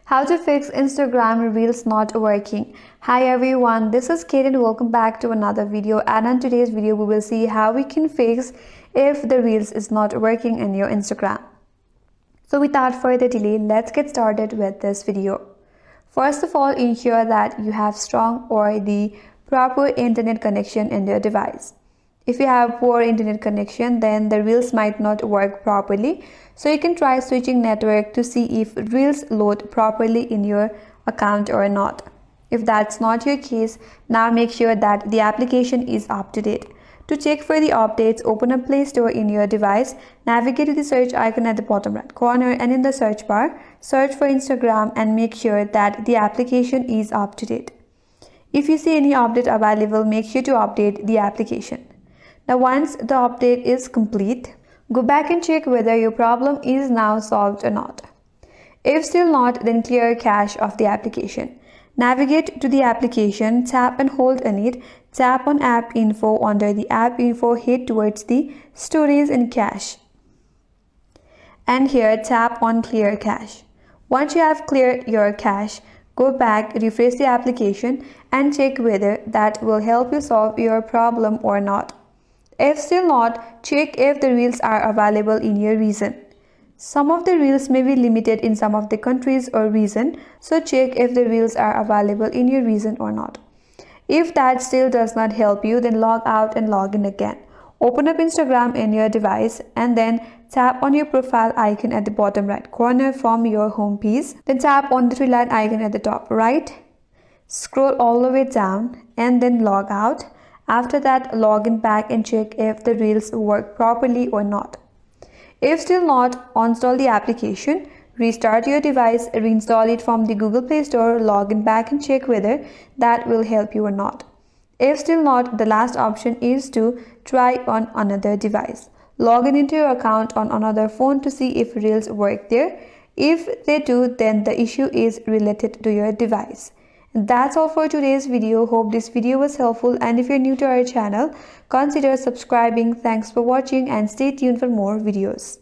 How to fix Instagram Reels not working. Hi everyone, this is Kate and welcome back to another video. And in today's video, we will see how we can fix if the Reels is not working in your Instagram. So without further delay, let's get started with this video. First of all, ensure that you have strong or the proper internet connection in your device. If you have poor internet connection, then the Reels might not work properly. So you can try switching network to see if Reels load properly in your account or not. If that's not your case, now make sure that the application is up to date. To check for the updates, open up Play Store in your device, navigate to the search icon at the bottom right corner, and in the search bar, search for Instagram and make sure that the application is up to date. If you see any update available, make sure to update the application. Now once the update is complete, go back and check whether your problem is now solved or not. If still not, then clear cache of the application. Navigate to the application, tap and hold on it, tap on App Info. Under the App Info, head towards the Storage and Cache. And here tap on Clear Cache. Once you have cleared your cache, go back, refresh the application and check whether that will help you solve your problem or not. If still not, check if the Reels are available in your region. Some of the Reels may be limited in some of the countries or region, so check if the Reels are available in your region or not. If that still does not help you, then log out and log in again. Open up Instagram in your device and then tap on your profile icon at the bottom right corner from your home page. Then tap on the three line icon at the top right. Scroll all the way down and then log out. After that, log in back and check if the Reels work properly or not. If still not, uninstall the application, restart your device, reinstall it from the Google Play Store, log in back and check whether that will help you or not. If still not, the last option is to try on another device. Log in into your account on another phone to see if Reels work there. If they do, then the issue is related to your device. That's all for today's video. Hope this video was helpful, and if you're new to our channel, consider subscribing. Thanks for watching and stay tuned for more videos.